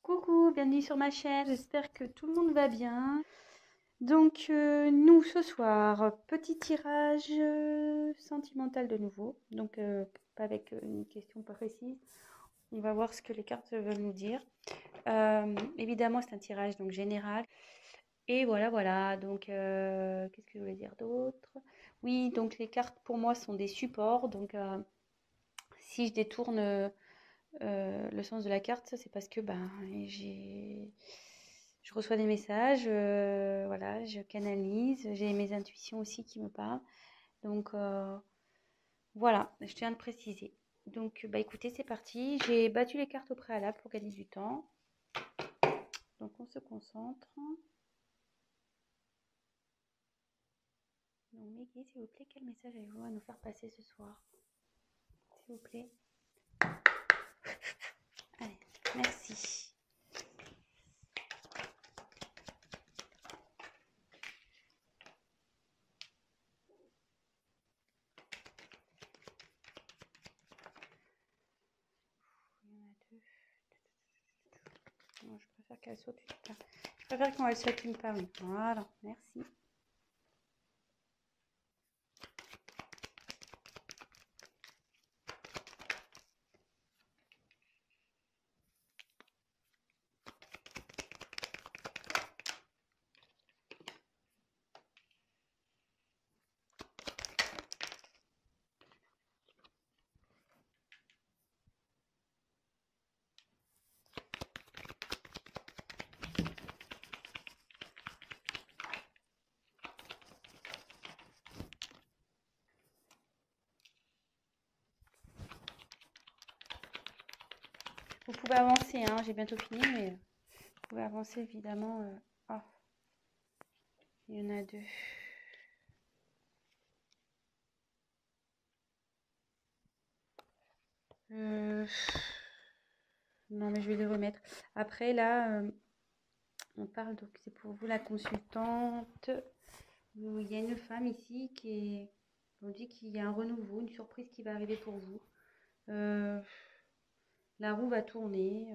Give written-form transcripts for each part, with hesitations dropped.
Coucou, bienvenue sur ma chaîne, j'espère que tout le monde va bien. Donc nous ce soir, petit tirage sentimental de nouveau, donc pas avec une question pas précise. On va voir ce que les cartes veulent nous dire. Évidemment c'est un tirage donc général. Et voilà, donc qu'est-ce que je voulais dire d'autre? Oui, donc les cartes pour moi sont des supports, donc si je détourne le sens de la carte, c'est parce que ben, je reçois des messages, voilà, je canalise, j'ai mes intuitions aussi qui me parlent. Donc voilà, je tiens à le préciser. Donc bah écoutez, c'est parti. J'ai battu les cartes au préalable pour gagner du temps. Donc on se concentre. Donc Meggy, s'il vous plaît, quel message avez-vous à nous faire passer ce soir? S'il vous plaît. Allez, merci. Il y en a deux. Non, je préfère qu'elle saute une part. Je préfère quand elle saute une part. Oui. Voilà, merci. Vous pouvez avancer, hein, j'ai bientôt fini, mais vous pouvez avancer évidemment. Oh, il y en a deux. Non, mais je vais les remettre. Après, là, on parle, donc c'est pour vous la consultante. Il y a une femme ici on dit qu'il y a un renouveau, une surprise qui va arriver pour vous. La roue va tourner.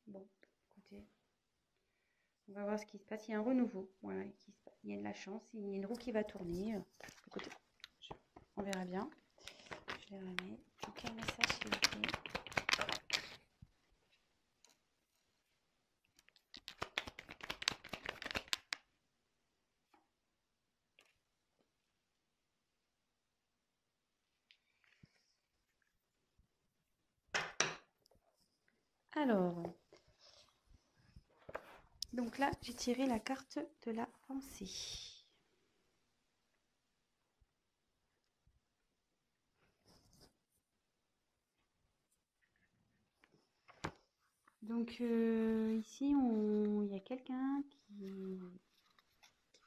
Bon, écoutez, on va voir ce qui se passe. Il y a un renouveau, voilà, il y a de la chance, il y a une roue qui va tourner. Écoutez, on verra bien. Je les remets. Quel message s'il vous plaît? Alors, donc là, j'ai tiré la carte de la pensée. Donc ici, il y a quelqu'un qui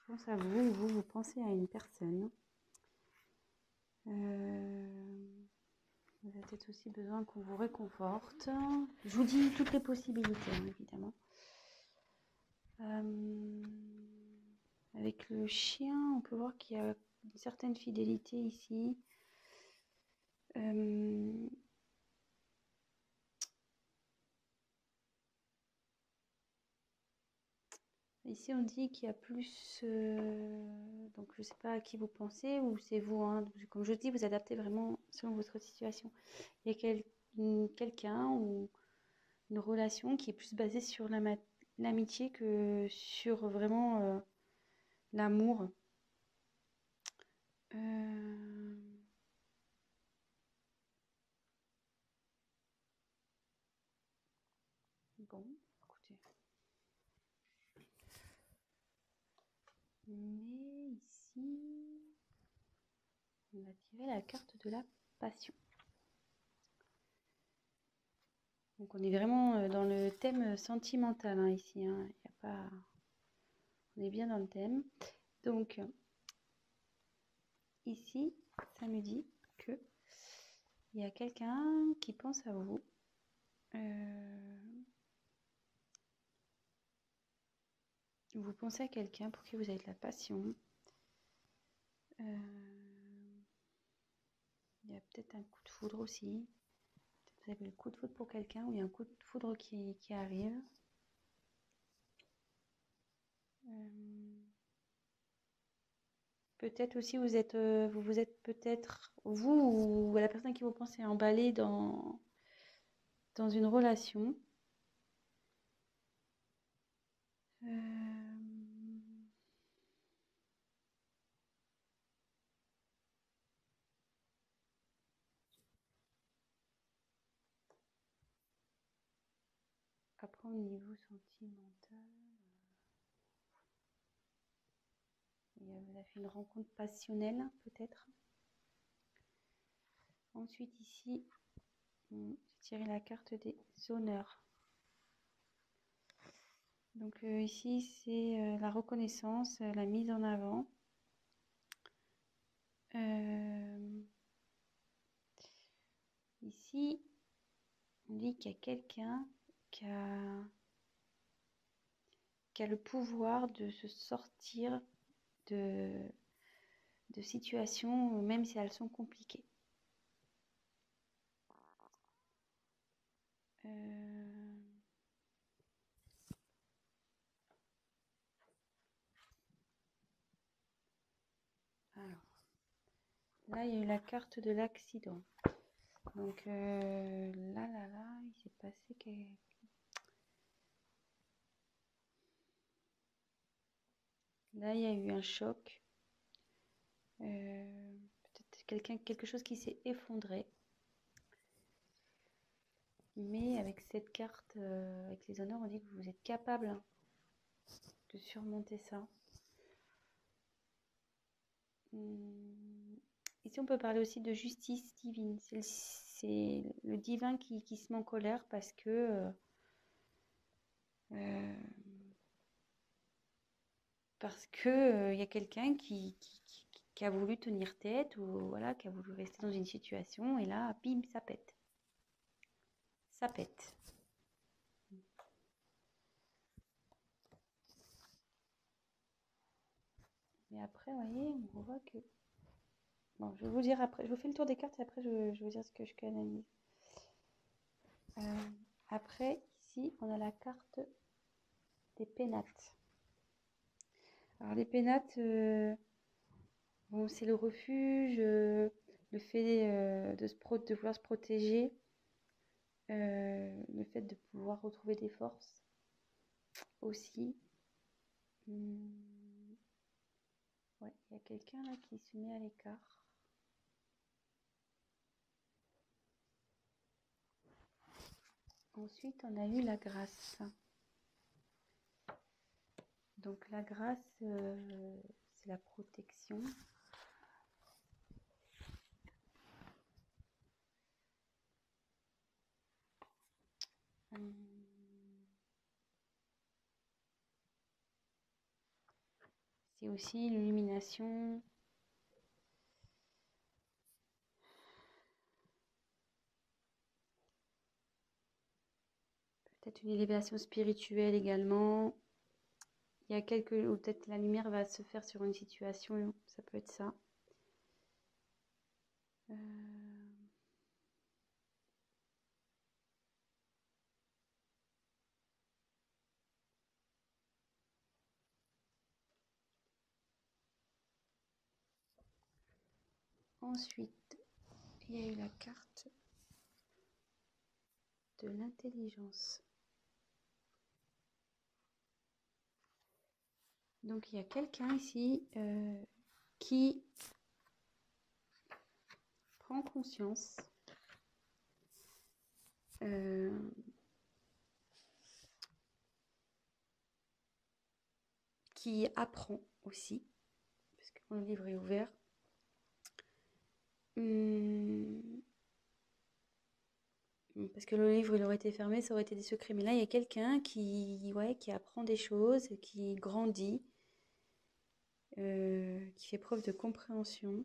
pense à vous, ou vous pensez à une personne. Vous avez peut-être aussi besoin qu'on vous réconforte. Je vous dis toutes les possibilités, hein, évidemment. Avec le chien, on peut voir qu'il y a une certaine fidélité ici. Ici, on dit qu'il y a plus... donc, je ne sais pas à qui vous pensez ou c'est vous. Hein, comme je dis, vous adaptez vraiment selon votre situation. Il y a quelqu'un ou une relation qui est plus basée sur l'amitié que sur vraiment l'amour. Bon, écoutez. Mais ici, on va tirer la carte de la passion. Donc on est vraiment dans le thème sentimental hein, ici. Hein. Y a pas... On est bien dans le thème. Donc ici, ça me dit que il y a quelqu'un qui pense à vous. Vous pensez à quelqu'un pour qui vous avez de la passion. peut-être un coup de foudre aussi. Peut-être vous avez le coup de foudre pour quelqu'un ou il y a un coup de foudre qui arrive. Peut-être aussi vous êtes peut-être, vous ou la personne qui vous pensez emballé dans une relation. Après, au niveau sentimental, vous avez fait une rencontre passionnelle, peut-être. Ensuite, ici, j'ai tiré la carte des honneurs. Donc ici, c'est la reconnaissance, la mise en avant. Ici, on dit qu'il y a quelqu'un qui a le pouvoir de se sortir de situations, même si elles sont compliquées. Alors, là, il y a eu la carte de l'accident. Donc là, il s'est passé Là, il y a eu un choc. Peut-être quelque chose qui s'est effondré. Mais avec cette carte, avec les honneurs, on dit que vous êtes capable de surmonter ça. Ici, on peut parler aussi de justice divine. C'est le divin qui se met en colère parce que il y a quelqu'un qui a voulu tenir tête ou voilà, qui a voulu rester dans une situation et là, bim, ça pète. Ça pète. Mais après, vous voyez, on voit que... Bon, je vais vous dire après, je vous fais le tour des cartes et après je vais vous dire ce que je canalise. Après, ici, on a la carte des pénates. Alors les pénates, bon, c'est le refuge, le fait de vouloir se protéger, le fait de pouvoir retrouver des forces aussi. Ouais, il y a quelqu'un là qui se met à l'écart. Ensuite, on a eu la grâce. Donc la grâce, c'est la protection. C'est aussi l'illumination. Peut-être une élévation spirituelle également. Il y a ou peut-être la lumière va se faire sur une situation, ça peut être ça. Ensuite, il y a eu la carte de l'intelligence. Donc il y a quelqu'un ici qui prend conscience qui apprend aussi, parce que mon livre est ouvert. Parce que le livre il aurait été fermé, ça aurait été des secrets. Mais là, il y a quelqu'un qui apprend des choses, qui grandit, qui fait preuve de compréhension.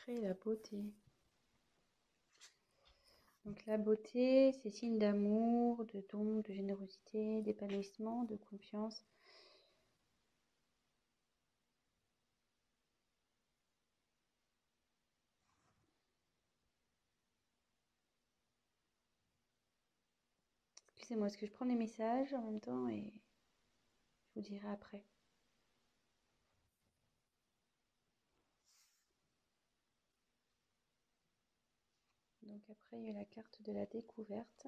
après, la beauté. Donc la beauté, c'est signe d'amour, de don, de générosité, d'épanouissement, de confiance. Excusez-moi, est-ce que je prends des messages en même temps et je vous dirai après. Donc après, il y a la carte de la découverte.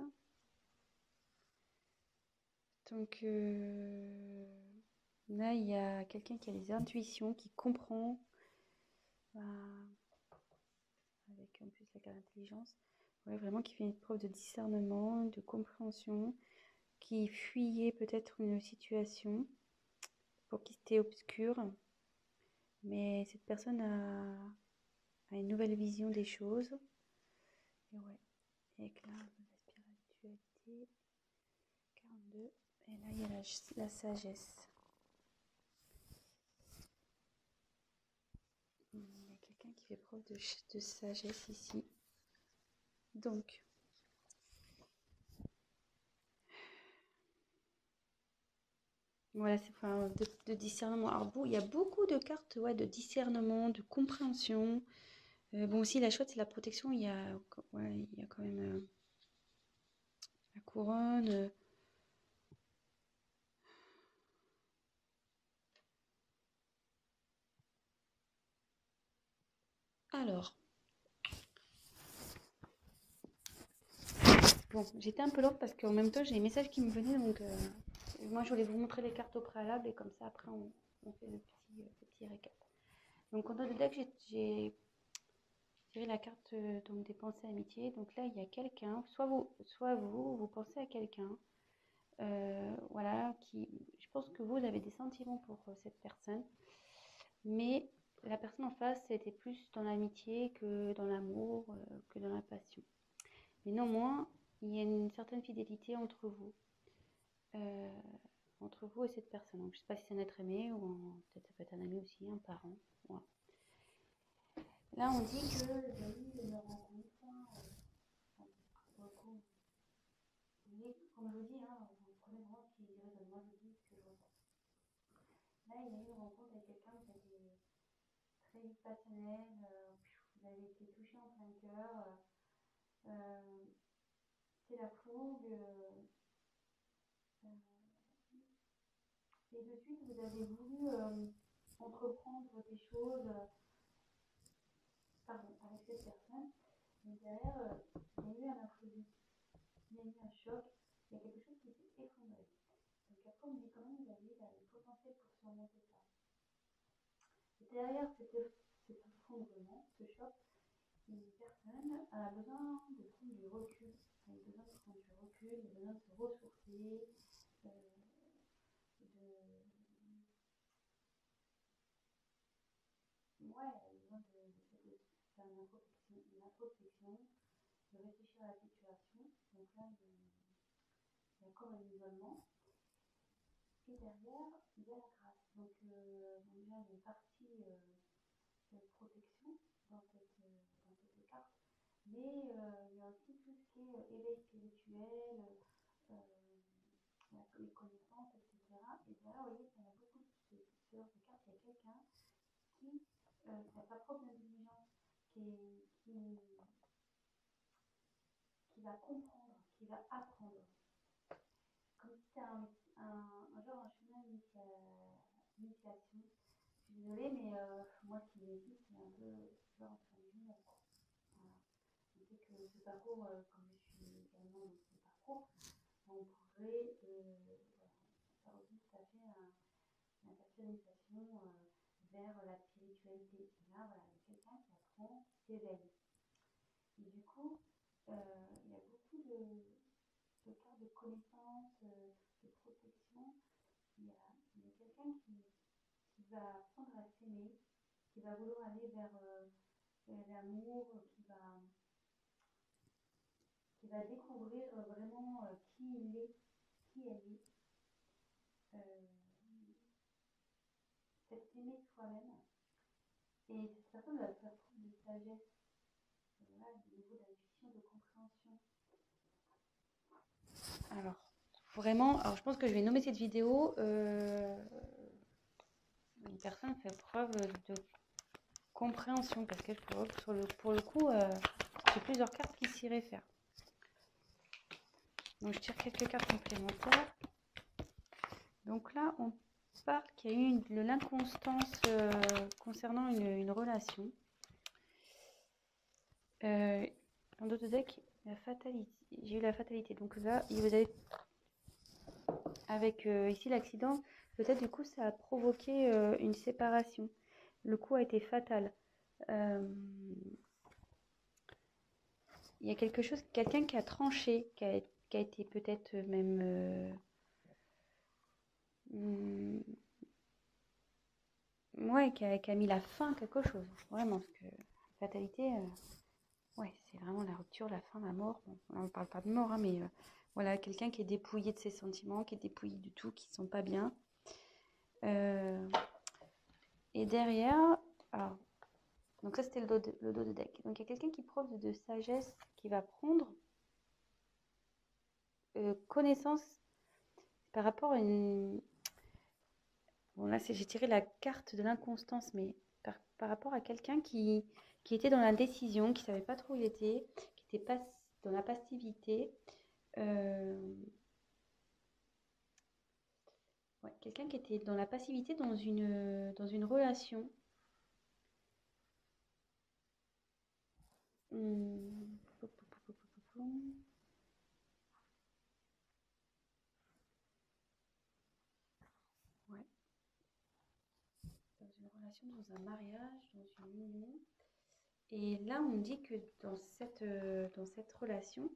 Donc là, il y a quelqu'un qui a des intuitions, qui comprend, avec en plus la carte d'intelligence, ouais, vraiment qui fait une preuve de discernement, de compréhension, qui fuyait peut-être une situation pour qui c'était obscur, mais cette personne a une nouvelle vision des choses. Et ouais, éclat de la spiritualité, 42. Et là, il y a la sagesse. Il y a quelqu'un qui fait preuve de sagesse ici. Donc, voilà, c'est enfin, de discernement. Alors, il y a beaucoup de cartes, ouais, de discernement, de compréhension. Bon, aussi, la chouette, c'est la protection. Il y a quand même la couronne. Alors, bon, j'étais un peu lente parce qu'en même temps, j'ai des messages qui me venaient. Donc, moi, je voulais vous montrer les cartes au préalable et comme ça, après, on fait le petit récap. Donc, en tant que deck, j'ai tiré la carte donc, des pensées amitié. Donc là, il y a quelqu'un, soit vous pensez à quelqu'un. Voilà, je pense que vous avez des sentiments pour cette personne, mais la personne en face, c'était plus dans l'amitié que dans l'amour, que dans la passion. Mais néanmoins, il y a une certaine fidélité euh, entre vous et cette personne. Donc, je ne sais pas si c'est un être aimé ou peut-être ça peut être un ami aussi, un parent. Voilà. Là, on dit que le une rencontre, mais comme je vous dis, hein, vous prenez vraiment ce qui résonne. Moi, je vous dis ce que je ressens. Là, il y a eu une rencontre avec quelqu'un qui a été très vite passionnel, vous avez été touché en plein cœur, c'est la fougue, et de suite vous avez voulu entreprendre des choses avec cette personne, mais derrière il y a eu un imprévu, il y a eu un choc, il y a quelque chose qui s'est effondré. Donc après on me dit quand même vous avez le potentiel pour surmonter ça. Et derrière cet effondrement, ce choc, une personne a besoin de prendre du recul. Elle a besoin de prendre du recul, elle a besoin de se ressourcer, de... Ouais, elle a besoin de faire une introspection, de réfléchir à la situation. Donc là, il y a encore un isolement. Et derrière, il y a la grâce. Donc déjà, il y a une partie de protection dans cette carte. Mais il y a aussi tout ce qui est éveil spirituel, les connaissances, etc. Et derrière, vous voyez, il y a beaucoup de cartes. Il y a quelqu'un qui a sa propre intelligence, qui va comprendre, qui va apprendre. Comme si c'était genre un chemin d'initiation. Je suis désolée, mais moi, ce qui me dit, c'est un peu genre entre les jumeaux. Voilà. Je sais que ce parcours, comme je suis également dans ce parcours, on pourrait faire aussi tout à fait la personnalisation vers la spiritualité. Et là, voilà, il y a quelqu'un qui apprend, qui s'éveille. Et du coup, il y a beaucoup de cartes de connaissance, de protection. Il y a quelqu'un qui va apprendre à s'aimer, qui va vouloir aller vers l'amour, qui va découvrir vraiment qui il est, qui elle est. Cette aimer soi-même. Et cette personne va faire preuve de sagesse, voilà, au niveau d'intuition, de compréhension. Alors, vraiment, alors je pense que je vais nommer cette vidéo une personne fait preuve de compréhension, parce que pour le coup, j'ai plusieurs cartes qui s'y réfèrent. Donc je tire quelques cartes complémentaires. Donc là, on parle qu'il y a eu de l'inconstance concernant une relation. Dans d'autres decks, la fatalité. J'ai eu la fatalité. Donc là, vous avez avec ici l'accident, peut-être du coup ça a provoqué une séparation. Le coup a été fatal. Il y a quelque chose, quelqu'un qui a tranché, qui a été peut-être même ouais, qui a mis la fin à quelque chose. Vraiment, parce que fatalité, ouais, c'est vraiment la rupture, la fin, la mort. Bon, on ne parle pas de mort, hein, mais voilà, quelqu'un qui est dépouillé de ses sentiments, qui est dépouillé du tout, qui ne sont pas bien. Et derrière, alors, donc ça c'était le dos de deck. Donc il y a quelqu'un qui preuve de sagesse, qui va prendre connaissance par rapport à une... Bon là j'ai tiré la carte de l'inconstance, mais par rapport à quelqu'un qui était dans l'indécision, qui ne savait pas trop où il était, qui était pas dans la passivité. Ouais, quelqu'un qui était dans la passivité dans une relation. Ouais. Dans une relation, dans un mariage, dans une union. Et là, on me dit que dans cette relation,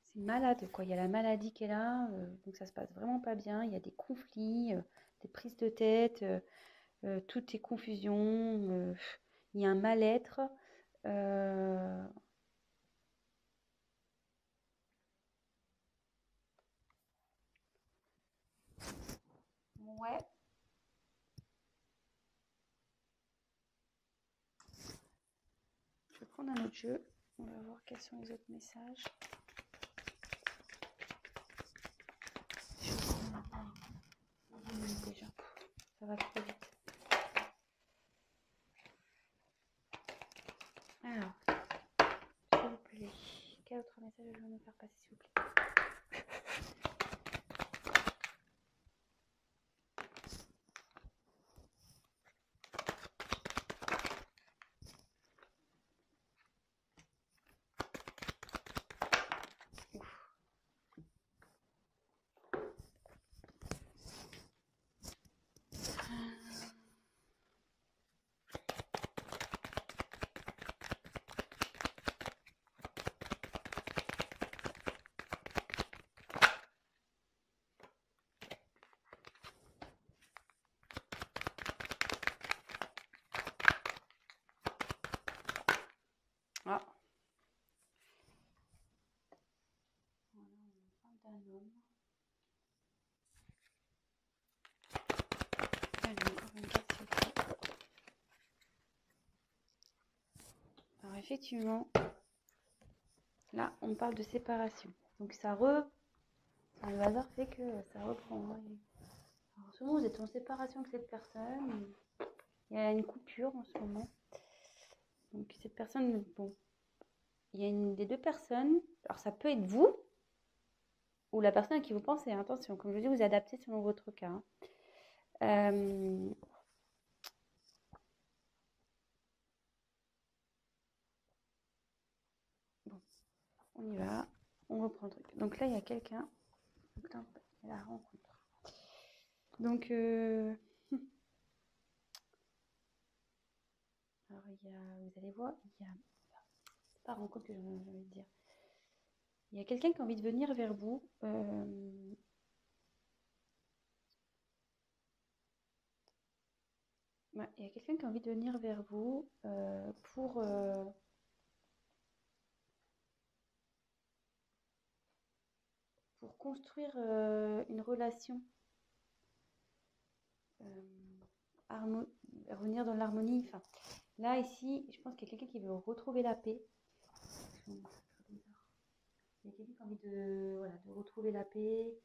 c'est malade, quoi. Il y a la maladie qui est là, donc ça se passe vraiment pas bien. Il y a des conflits, des prises de tête, tout est confusion, il y a un mal-être. Ouais. Je vais prendre un autre jeu. On va voir quels sont les autres messages. Déjà, ça va trop vite. Alors, s'il vous plaît, quel autre message je vais me faire passer, s'il vous plaît? Ah. Voilà, on parle d'un homme. Allez, encore une carte, s'il vous plaît. Alors effectivement, là, on parle de séparation. Donc le hasard fait que ça reprend. Alors, souvent, vous êtes en séparation avec cette personne. Il y a une coupure en ce moment. Donc cette personne, bon, il y a une des deux personnes. Alors ça peut être vous ou la personne à qui vous pensez. Attention, comme je dis, vous adaptez selon votre cas. Bon, on y va. On reprend le truc. Donc là, il y a quelqu'un. Il y a la rencontre. Donc, alors vous allez voir, c'est pas rencontre que j'ai envie de dire. Il y a quelqu'un qui a envie de venir vers vous. Ouais, il y a quelqu'un qui a envie de venir vers vous pour construire une relation, revenir dans l'harmonie. Enfin, Là, ici, je pense qu'il y a quelqu'un qui veut retrouver la paix. Il y a quelqu'un qui a envie de, voilà, de retrouver la paix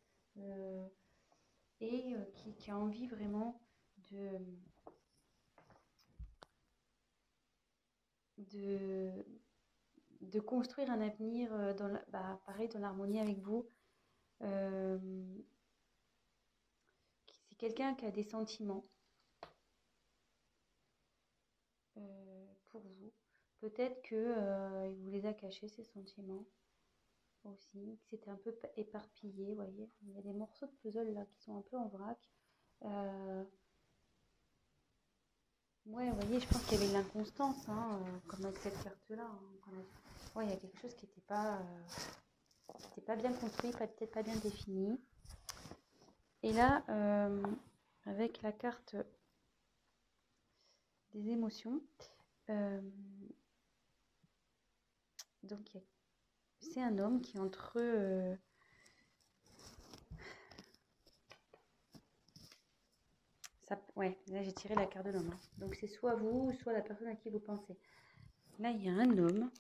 et qui a envie vraiment de, de, de construire un avenir pareil, dans l'harmonie avec vous. Euh, c'est quelqu'un qui a des sentiments pour vous. Peut-être que il vous les a cachés, ces sentiments aussi, que c'était un peu éparpillé, vous voyez. Il y a des morceaux de puzzle là qui sont un peu en vrac. Ouais, vous voyez, je pense qu'il y avait de l'inconstance, hein, comme avec cette carte-là. Hein, ouais, il y a quelque chose qui n'était pas bien construit, peut-être pas bien défini. Et là, avec la carte des émotions, donc c'est un homme qui est entre ouais, là j'ai tiré la carte de l'homme. Hein. Donc c'est soit vous, soit la personne à qui vous pensez. Là, il y a un homme.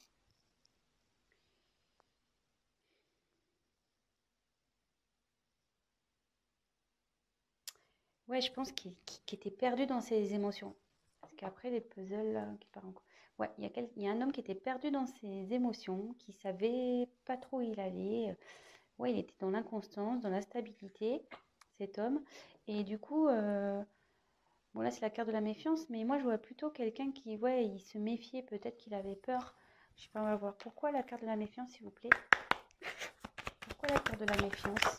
Ouais, je pense qu'il était perdu dans ses émotions. Parce qu'après, les puzzles là, qui partent en cours. Ouais, il y a un homme qui était perdu dans ses émotions, qui savait pas trop où il allait. Ouais, il était dans l'inconstance, dans l'instabilité, cet homme. Et du coup, bon là c'est la carte de la méfiance, mais moi je vois plutôt quelqu'un qui, ouais, il se méfiait, peut-être qu'il avait peur. Je sais pas, on va voir. Pourquoi la carte de la méfiance, s'il vous plaît? Pourquoi la carte de la méfiance?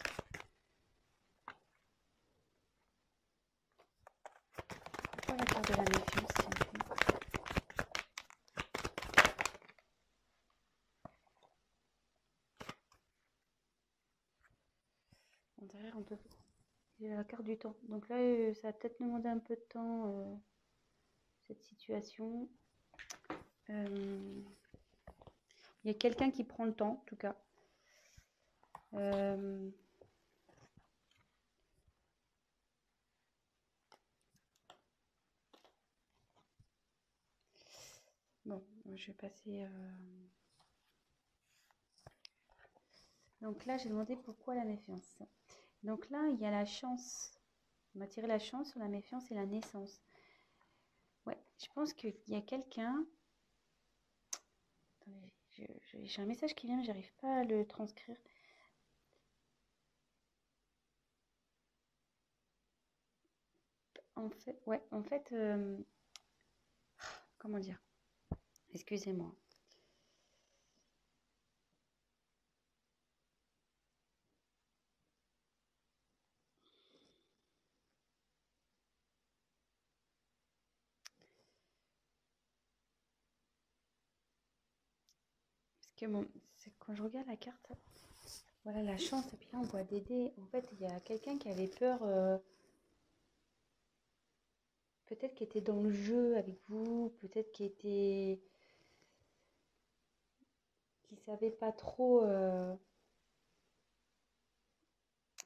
Pourquoi la carte de la méfiance, s'il vous plaît? Derrière, on peut... Il y a la carte du temps. Donc là, ça va peut-être demander un peu de temps, cette situation. Il y a quelqu'un qui prend le temps, en tout cas. Bon, je vais passer... Donc là, j'ai demandé pourquoi la méfiance. Donc là, il y a la chance. On m'a tiré la chance sur la méfiance et la naissance. Ouais, je pense qu'il y a quelqu'un... Attendez, j'ai un message qui vient, mais j'arrive pas à le transcrire. En fait, comment dire? Excusez-moi. Parce que bon, quand je regarde la carte, voilà la chance, et puis là on voit des dés. En fait, il y a quelqu'un qui avait peur, peut-être qui était dans le jeu avec vous, peut-être qui savait pas trop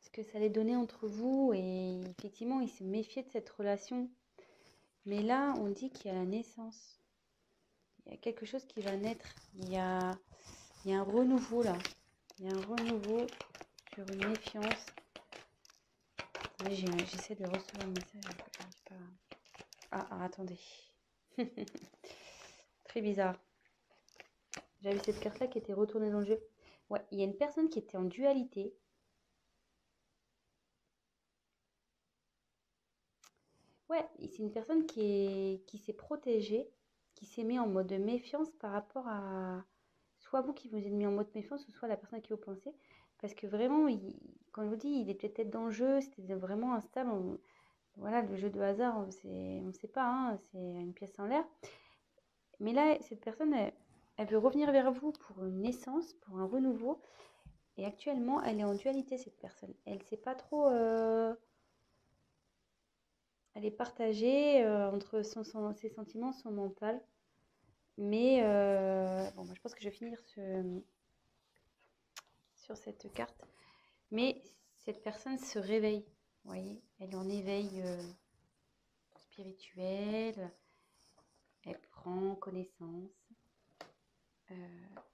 ce que ça allait donner entre vous, et effectivement, il se méfiait de cette relation. Mais là, on dit qu'il y a la naissance. Il y a quelque chose qui va naître. Il y a un renouveau là. Il y a un renouveau sur une méfiance. J'essaie de recevoir le message. J'arrive pas. Attendez. Très bizarre. J'avais cette carte-là qui était retournée dans le jeu. Ouais, il y a une personne qui était en dualité. Ouais, c'est une personne qui s'est protégée, qui s'est mis en mode méfiance par rapport à soit vous qui vous êtes mis en mode méfiance, ou soit la personne à qui vous pensez. Parce que vraiment, quand je vous dis, il était peut-être dans le jeu, c'était vraiment instable. Voilà, le jeu de hasard, on ne sait pas, hein, c'est une pièce en l'air. Mais là, cette personne, elle veut revenir vers vous pour une naissance, pour un renouveau. Et actuellement, elle est en dualité, cette personne. Elle ne sait pas trop... elle est partagée entre ses sentiments, son mental. Mais bon, moi, je pense que je vais finir sur cette carte. Mais cette personne se réveille, vous voyez, elle est en éveil spirituel. Elle prend connaissance.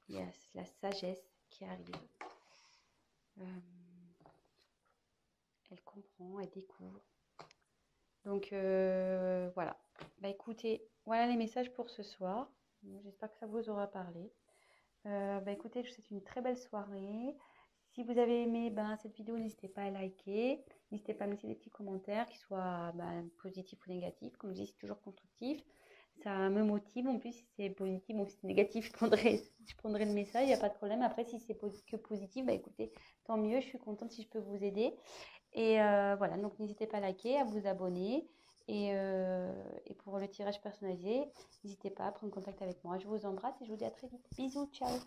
Il y a la sagesse qui arrive. Elle comprend, elle découvre. Donc voilà. Bah écoutez, voilà les messages pour ce soir. J'espère que ça vous aura parlé. Bah écoutez, je vous souhaite une très belle soirée. Si vous avez aimé cette vidéo, n'hésitez pas à liker. N'hésitez pas à me laisser des petits commentaires, qu'ils soient positifs ou négatifs. Comme je dis, c'est toujours constructif. Ça me motive. En plus, si c'est positif ou si c'est négatif, je prendrai le message, il n'y a pas de problème. Après, si c'est que positif, bah écoutez, tant mieux. Je suis contente si je peux vous aider. Et voilà, donc n'hésitez pas à liker, à vous abonner. Et pour le tirage personnalisé, n'hésitez pas à prendre contact avec moi. Je vous embrasse et je vous dis à très vite. Bisous, ciao!